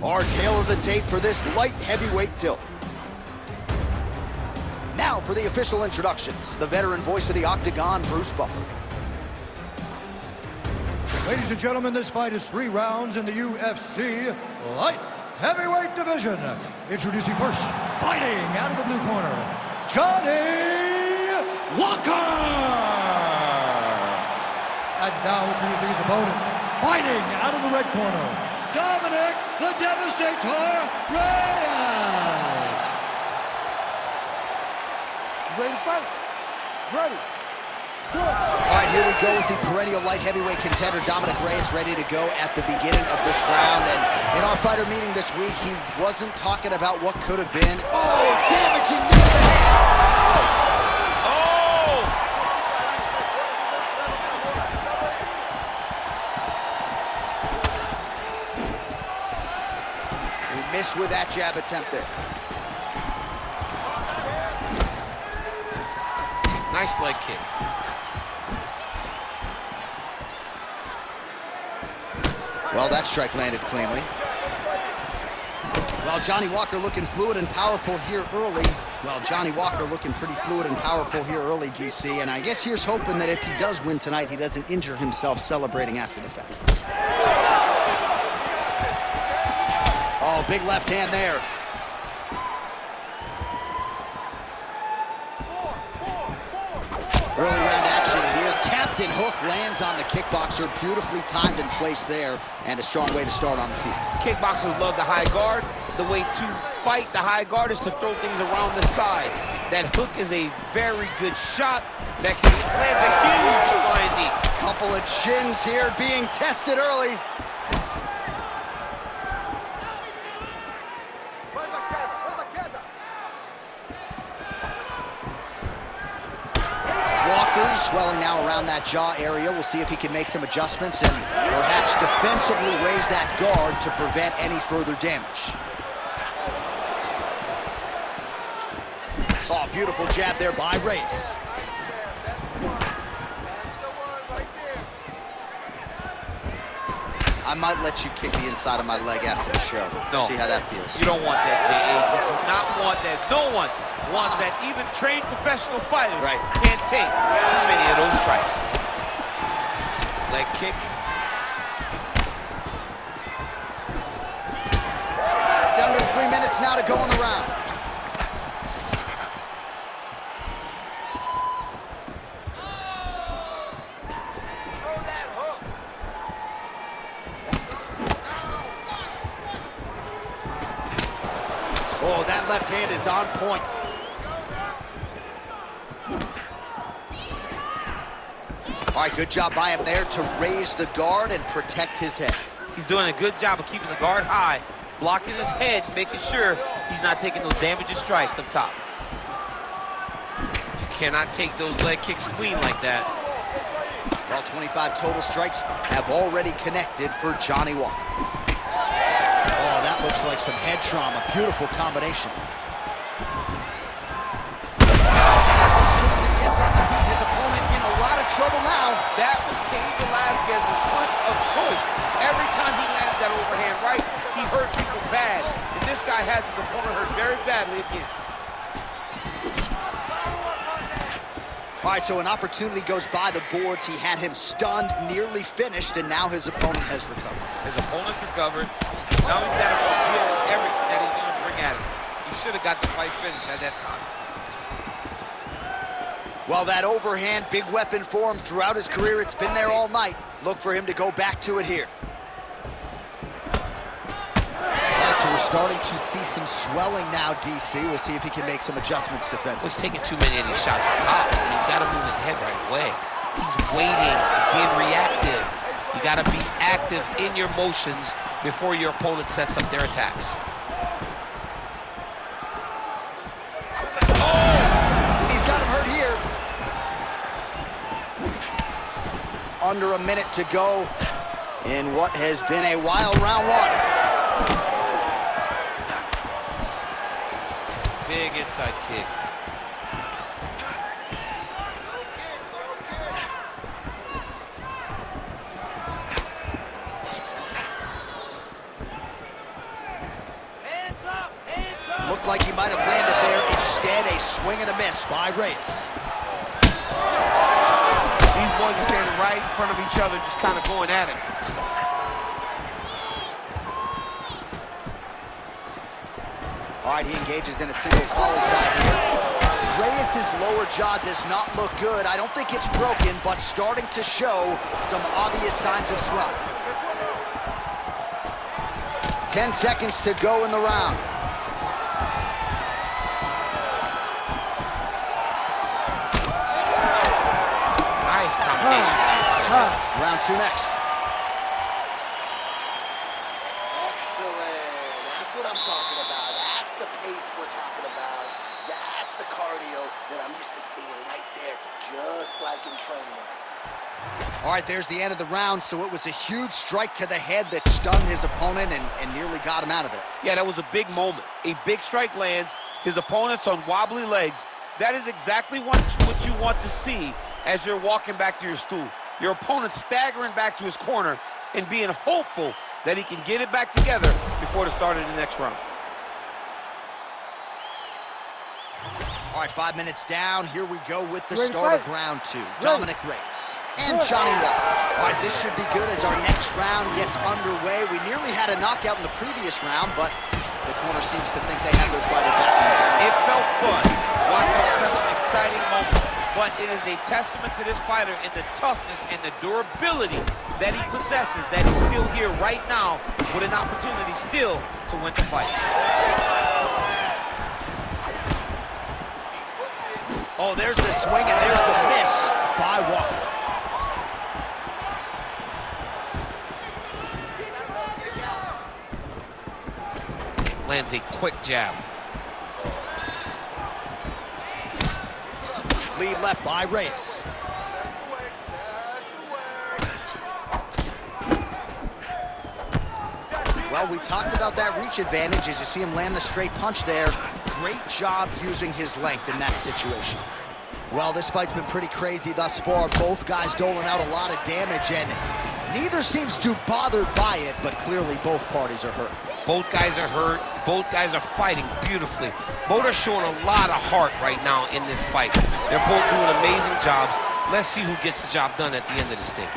Our tale of the tape for this light heavyweight tilt. Now for the official introductions, the veteran voice of the Octagon, Bruce Buffer. Ladies and gentlemen, this fight is 3 rounds in the UFC light heavyweight division. Introducing first, fighting out of the blue corner, Johnny Walker! And now introducing his opponent, fighting out of the red corner, Dominick the Devastator Reyes! Ready to fight? Ready. All right, here we go with the perennial light heavyweight contender, Dominick Reyes, ready to go at the beginning of this round. And in our fighter meeting this week, he wasn't talking about what could have been. Oh, damaging knee to the head. Oh! He missed with that jab attempt there. Nice leg kick. Well, that strike landed cleanly. Well, Johnny Walker looking fluid and powerful here early. Well, Johnny Walker looking pretty fluid and powerful here early, DC. And I guess here's hoping that if he does win tonight, he doesn't injure himself celebrating after the fact. Oh, big left hand there. Early round action here. Captain Hook lands on the kickboxer. Beautifully timed and placed there. And a strong way to start on the feet. Kickboxers love the high guard. The way to fight the high guard is to throw things around the side. That hook is a very good shot that can land a huge flying knee. Couple of chins here being tested early. Swelling now around that jaw area. We'll see if he can make some adjustments and perhaps defensively raise that guard to prevent any further damage. Oh, beautiful jab there by Reyes. I might let you kick the inside of my leg after the show. No. See how that feels. You don't want that, J.A. You do not want that. No one wants that. Even trained professional fighters can't take too many of those strikes. Leg kick. Down to 3 minutes now to go in the round. Oh, that left hand is on point. All right, good job by him there to raise the guard and protect his head. He's doing a good job of keeping the guard high, blocking his head, making sure he's not taking those damaging strikes up top. You cannot take those leg kicks clean like that. Well, 25 total strikes have already connected for Johnny Walker. Oh, that looks like some head trauma. Beautiful combination. His opponent in a lot of trouble now. That was Cain Velasquez's punch of choice. Every time he landed that overhand right, he hurt people bad. And this guy has his opponent hurt very badly again. All right, so an opportunity goes by the boards. He had him stunned, nearly finished, and now his opponent has recovered. His opponent's recovered. Now he's got to fulfill everything that he's going to bring at him. He should have got the fight finished at that time. Well, that overhand, big weapon for him throughout his career. It's been there all night. Look for him to go back to it here. All right, so we're starting to see some swelling now, DC. We'll see if he can make some adjustments defensively. He's taking too many of these shots up top. I mean, he's got to move his head right away. He's waiting, he's being reactive. You got to be active in your motions before your opponent sets up their attacks. Oh! He's got him hurt here. Under a minute to go in what has been a wild round one. Big inside kick. Looked like he might have landed there. Instead, a swing and a miss by Reyes. These boys are standing right in front of each other, just kind of going at it. All right, he engages in a single collar tie here. Reyes' lower jaw does not look good. I don't think it's broken, but starting to show some obvious signs of swelling. 10 seconds to go in the round. Nice combination. Round 2 next. Excellent. That's what I'm talking about. That's the pace we're talking about. That's the cardio that I'm used to seeing right there, just like in training. All right, there's the end of the round, so it was a huge strike to the head that stunned his opponent and nearly got him out of it. Yeah, that was a big moment. A big strike lands, his opponent's on wobbly legs. That is exactly what you want to see as you're walking back to your stool. Your opponent staggering back to his corner and being hopeful that he can get it back together before the start of the next round. All right, 5 minutes down. Here we go with the start of round 2. Dominick Reyes and Johnny Walker. All right, this should be good as our next round gets underway. We nearly had a knockout in the previous round, but the corner seems to think they have their fighter back. It felt fun watching such an exciting moment, but it is a testament to this fighter in the toughness and the durability that he possesses, that he's still here right now with an opportunity still to win the fight. Oh, there's the swing and there's the miss by Walker. Lands a quick jab. Lead left by Reyes. Well, we talked about that reach advantage as you see him land the straight punch there. Great job using his length in that situation. Well, this fight's been pretty crazy thus far. Both guys doling out a lot of damage, and neither seems too bothered by it, but clearly both parties are hurt. Both guys are hurt. Both guys are fighting beautifully. Both are showing a lot of heart right now in this fight. They're both doing amazing jobs. Let's see who gets the job done at the end of this thing.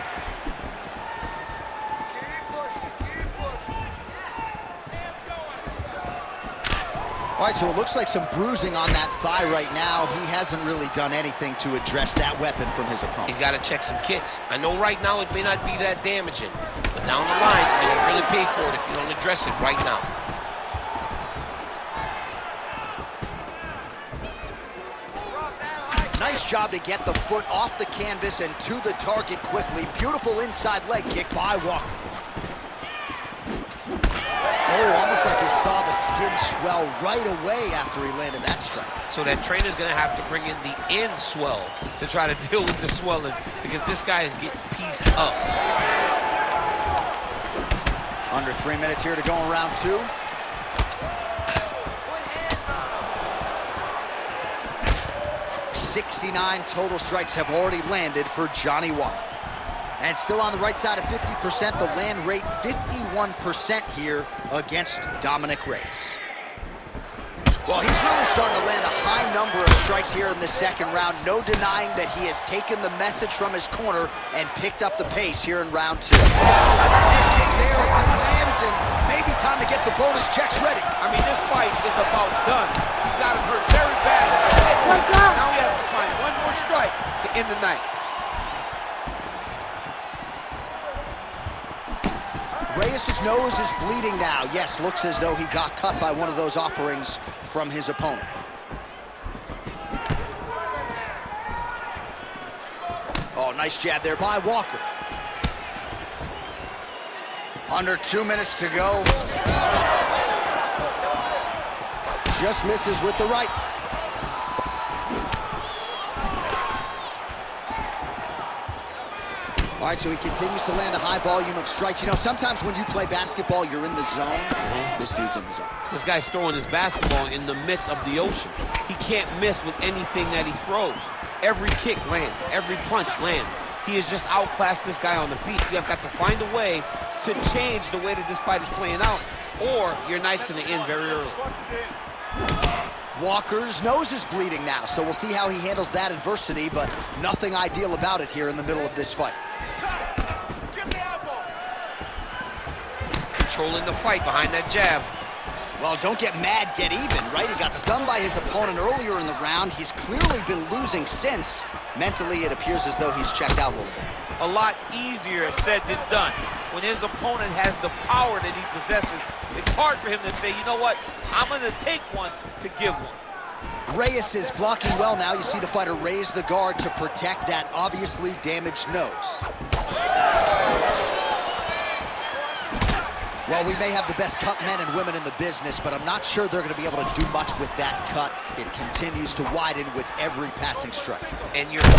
All right, so it looks like some bruising on that thigh right now. He hasn't really done anything to address that weapon from his opponent. He's got to check some kicks. I know right now it may not be that damaging, but down the line, you're going to really pay for it if you don't address it right now. Nice job to get the foot off the canvas and to the target quickly. Beautiful inside leg kick by Walker. Oh, almost like you saw the skin swell right away after he landed that strike. So that trainer's going to have to bring in the end swell to try to deal with the swelling because this guy is getting pieced up. Under 3 minutes here to go in round 2. .69 total strikes have already landed for Johnny Walker. And still on the right side of 50%, the land rate 51% here against Dominick Reyes. Well, he's really starting to land a high number of strikes here in the second round. No denying that he has taken the message from his corner and picked up the pace here in round 2. Kick there as he lands, and maybe time to get the bonus checks ready. I mean, this fight is about done. He's got him hurt very bad. Now he has to find one more strike to end the night. Reyes' nose is bleeding now. Yes, looks as though he got cut by one of those offerings from his opponent. Oh, nice jab there by Walker. Under 2 minutes to go. Just misses with the right. All right, so he continues to land a high volume of strikes. You know, sometimes when you play basketball, you're in the zone. This dude's in the zone. This guy's throwing his basketball in the midst of the ocean. He can't miss with anything that he throws. Every kick lands. Every punch lands. He has just outclassed this guy on the feet. You have got to find a way to change the way that this fight is playing out, or your night's going to end very early. Walker's nose is bleeding now, so we'll see how he handles that adversity, but nothing ideal about it here in the middle of this fight. Controlling the fight behind that jab. Well, don't get mad, get even, right? He got stunned by his opponent earlier in the round. He's clearly been losing since. Mentally, it appears as though he's checked out a little bit. A lot easier said than done. When his opponent has the power that he possesses, it's hard for him to say, you know what, I'm going to take one to give one. Reyes is blocking well now. You see the fighter raise the guard to protect that obviously damaged nose. Well, we may have the best cut men and women in the business, but I'm not sure they're going to be able to do much with that cut. It continues to widen with every passing strike. And you're... He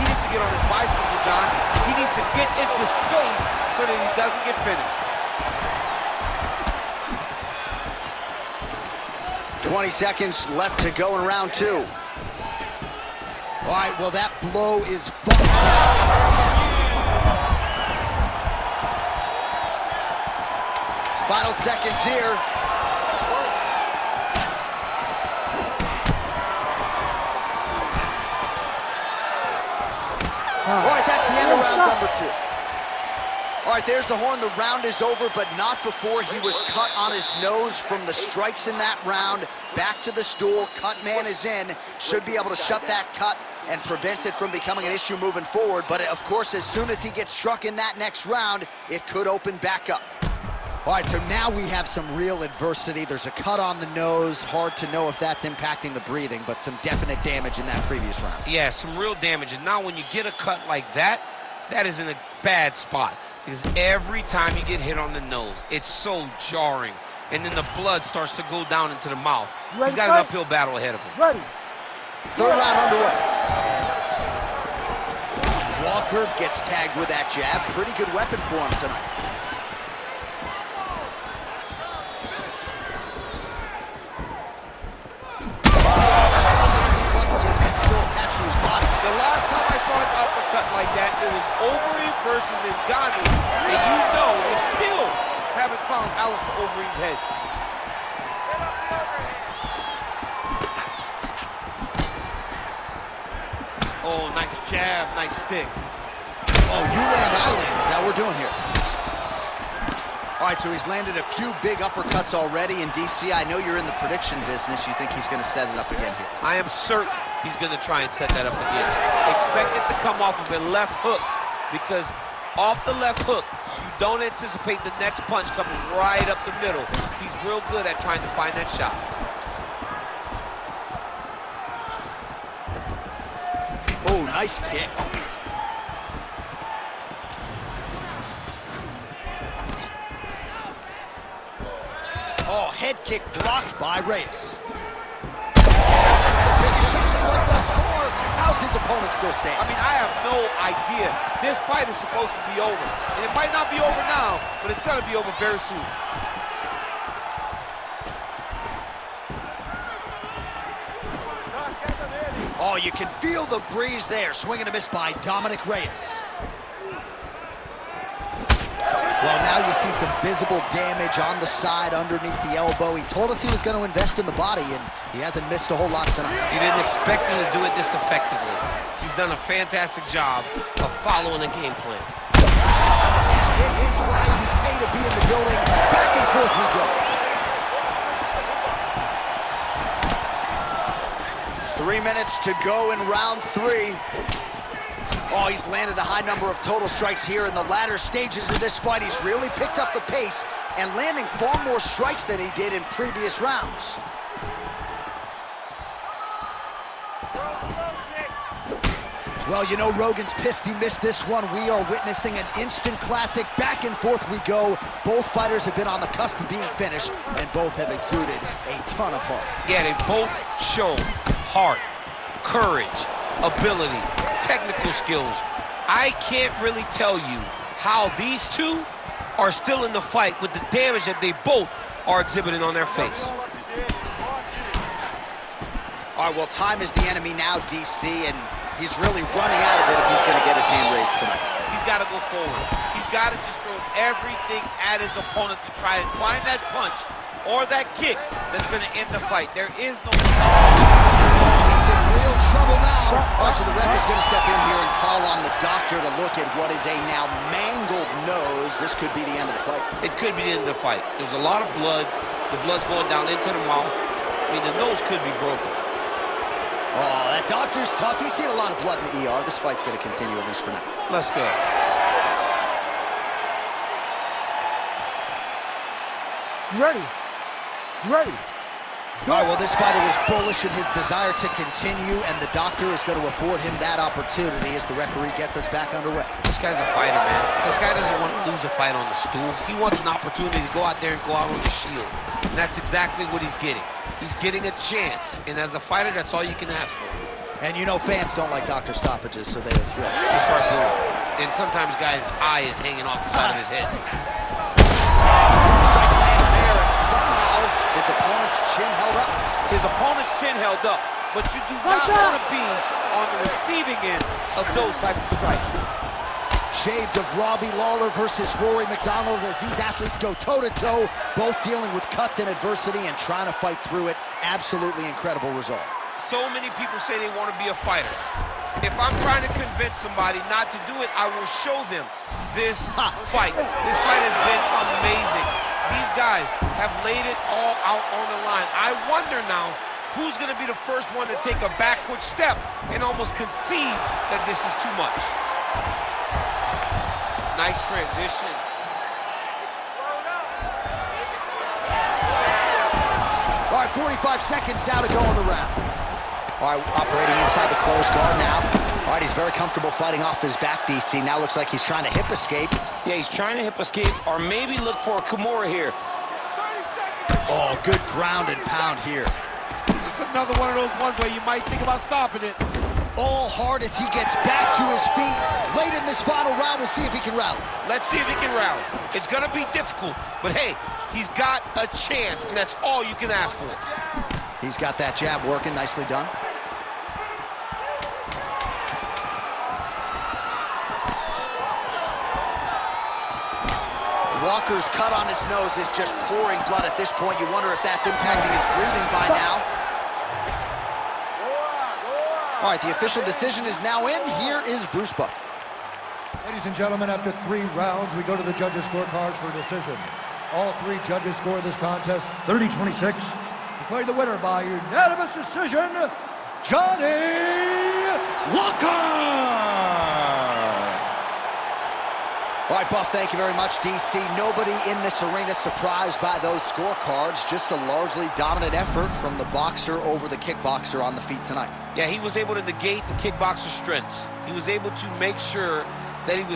needs to get on his bicycle, John. He needs to get into space so that he doesn't get finished. 20 seconds left to go in round 2. All right, well, that blow is final seconds here. All right, that's the end of round number 2. All right, there's the horn. The round is over, but not before he was cut on his nose from the strikes in that round. Back to the stool. Cut man is in. Should be able to shut that cut and prevent it from becoming an issue moving forward. But, of course, as soon as he gets struck in that next round, it could open back up. All right, so now we have some real adversity. There's a cut on the nose. Hard to know if that's impacting the breathing, but some definite damage in that previous round. Yeah, some real damage. And now when you get a cut like that, that is in a bad spot. Because every time you get hit on the nose, it's so jarring. And then the blood starts to go down into the mouth. He's got an uphill battle ahead of him. Ready. Third round underway. Walker gets tagged with that jab. Pretty good weapon for him tonight. Like that, it was Overeem versus Ngannou, and you know they still haven't found Alistair Overeem's head. Set up the overhand. Oh, nice jab, nice stick. Oh, you land, I land. Is that what we're doing here? All right, so he's landed a few big uppercuts already in DC. I know you're in the prediction business. You think he's going to set it up again here? I am certain he's going to try and set that up again. Expect it to come off of a left hook, because off the left hook, you don't anticipate the next punch coming right up the middle. He's real good at trying to find that shot. Oh, nice kick. Oh, head kick blocked by Reyes. How's his opponent still standing? I mean, I have no idea. This fight is supposed to be over. And it might not be over now, but it's going to be over very soon. Oh, you can feel the breeze there. Swing and a miss by Dominick Reyes. Well, now you see some visible damage on the side underneath the elbow. He told us he was going to invest in the body, and he hasn't missed a whole lot tonight. You didn't expect him to do it this effectively. He's done a fantastic job of following the game plan. This is why you pay to be in the building. Back and forth we go. 3 minutes to go in round 3. Oh, he's landed a high number of total strikes here in the latter stages of this fight. He's really picked up the pace and landing far more strikes than he did in previous rounds. Well, you know, Rogan's pissed he missed this one. We are witnessing an instant classic. Back and forth we go. Both fighters have been on the cusp of being finished, and both have exuded a ton of heart. Yeah, they've both shown heart, courage, ability, technical skills. I can't really tell you how these two are still in the fight with the damage that they both are exhibiting on their face. All right, well, time is the enemy now, DC, and he's really running out of it if he's going to get his hand raised tonight. He's got to go forward. He's got to just throw everything at his opponent to try and find that punch or that kick that's going to end the fight. There is no... He's in real trouble now. All right, so the ref is going to step in here and call on the doctor to look at what is a now mangled nose. This could be the end of the fight. It could be the end of the fight. There's a lot of blood. The blood's going down into the mouth. I mean, the nose could be broken. Oh, that doctor's tough. He's seen a lot of blood in the ER. This fight's going to continue, at least for now. Let's go. You ready? You ready? All right, well, this fighter was bullish in his desire to continue, and the doctor is going to afford him that opportunity as the referee gets us back underway. This guy's a fighter, man. This guy doesn't want to lose a fight on the stool. He wants an opportunity to go out there and go out on the shield. And that's exactly what he's getting. He's getting a chance. And as a fighter, that's all you can ask for. And you know fans don't like doctor stoppages, so they are thrilled. They start booing. And sometimes guy's eye is hanging off the side of his head. Strike lands there, and somehow his opponent's chin held up. His opponent's chin held up, but you do not want to be on the receiving end of those types of strikes. Shades of Robbie Lawler versus Rory McDonald as these athletes go toe-to-toe, both dealing with cuts and adversity and trying to fight through it. Absolutely incredible result. So many people say they want to be a fighter. If I'm trying to convince somebody not to do it, I will show them this fight. This fight has been amazing. These guys have laid it all out on the line. I wonder now who's going to be the first one to take a backward step and almost concede that this is too much. Nice transition. All right, 45 seconds now to go in the round. All right, operating inside the closed guard now. All right, he's very comfortable fighting off his back, DC. Now looks like he's trying to hip escape. Yeah, he's trying to hip escape or maybe look for a Kimura here. Oh, good ground and pound here. It's another one of those ones where you might think about stopping it. All hard as he gets back to his feet. Late in this final round, we'll see if he can rally. Let's see if he can rally. It's going to be difficult, but hey, he's got a chance, and that's all you can ask for. He's got that jab working, nicely done. Walker's cut on his nose is just pouring blood at this point. You wonder if that's impacting his breathing by now. All right, the official decision is now in. Here is Bruce Buffer. Ladies and gentlemen, after 3 rounds, we go to the judges' scorecards for a decision. All 3 judges score this contest 30-26. Declared the winner by unanimous decision, Johnny Walker! All right, Buff, thank you very much, DC. Nobody in this arena surprised by those scorecards. Just a largely dominant effort from the boxer over the kickboxer on the feet tonight. Yeah, he was able to negate the kickboxer's strengths. He was able to make sure that he was